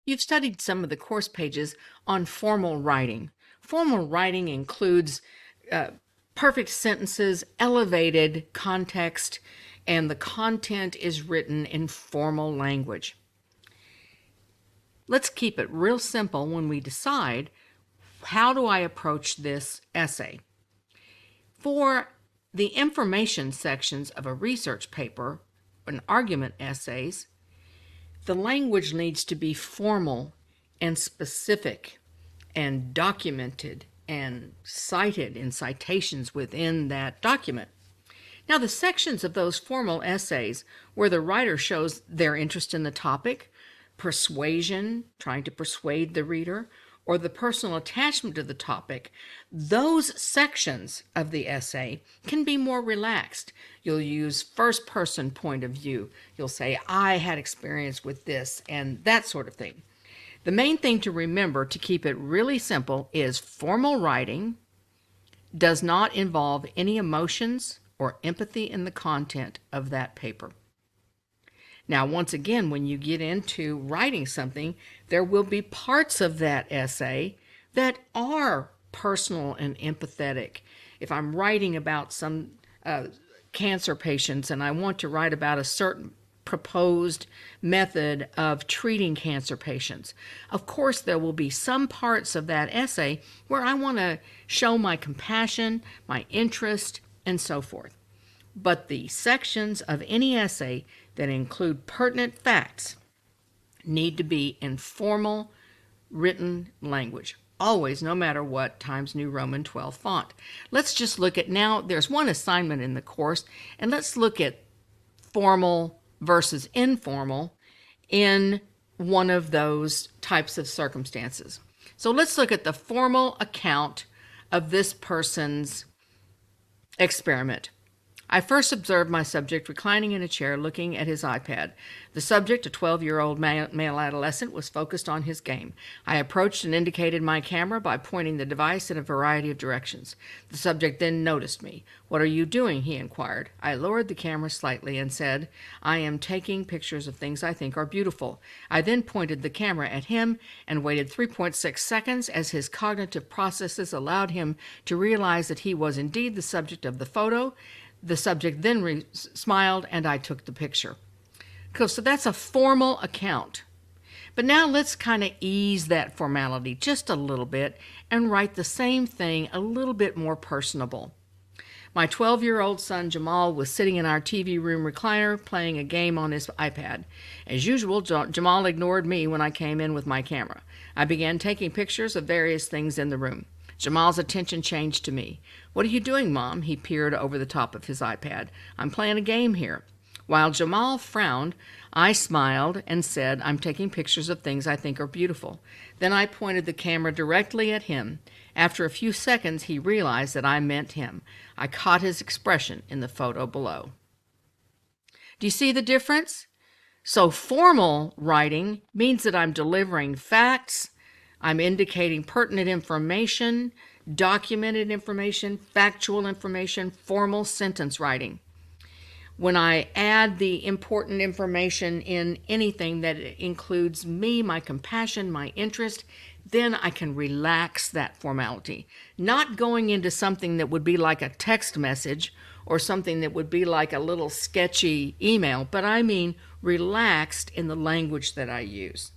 You've studied some of the course pages on formal writing. Formal writing includes perfect sentences, elevated context, and the content is written in formal language. Let's keep it real simple when we decide how do I approach this essay. For the information sections of a research paper, an argument essays, the language needs to be formal and specific and documented and cited in citations within that document. Now, the sections of those formal essays where the writer shows their interest in the topic, persuasion, trying to persuade the reader, or the personal attachment to the topic, those sections of the essay can be more relaxed. You'll use first-person point of view. You'll say, I had experience with this, and that sort of thing. The main thing to remember to keep it really simple is formal writing does not involve any emotions or empathy in the content of that paper. Now, once again, when you get into writing something, there will be parts of that essay that are personal and empathetic. If I'm writing about some cancer patients and I want to write about a certain proposed method of treating cancer patients, of course, there will be some parts of that essay where I want to show my compassion, my interest, and so forth. But the sections of any essay that include pertinent facts need to be in formal written language, always, no matter what, Times New Roman 12 font. Let's just look at now, there's one assignment in the course, and let's look at formal versus informal in one of those types of circumstances. So let's look at the formal account of this person's experiment. I first observed my subject reclining in a chair looking at his iPad. The subject, a 12-year-old male adolescent, was focused on his game. I approached and indicated my camera by pointing the device in a variety of directions. The subject then noticed me. "What are you doing?" he inquired. I lowered the camera slightly and said, "I am taking pictures of things I think are beautiful." I then pointed the camera at him and waited 3.6 seconds as his cognitive processes allowed him to realize that he was indeed the subject of the photo. The subject then smiled, and I took the picture. Cool, so that's a formal account. But now let's kind of ease that formality just a little bit and write the same thing a little bit more personable. My 12-year-old son Jamal was sitting in our TV room recliner playing a game on his iPad. As usual, Jamal ignored me when I came in with my camera. I began taking pictures of various things in the room. Jamal's attention changed to me. "What are you doing, Mom?" He peered over the top of his iPad. "I'm playing a game here." While Jamal frowned, I smiled and said, "I'm taking pictures of things I think are beautiful." Then I pointed the camera directly at him. After a few seconds, he realized that I meant him. I caught his expression in the photo below. Do you see the difference? So formal writing means that I'm delivering facts, I'm indicating pertinent information, documented information, factual information, formal sentence writing. When I add the important information in anything that includes me, my compassion, my interest, then I can relax that formality. Not going into something that would be like a text message or something that would be like a little sketchy email, but I mean relaxed in the language that I use.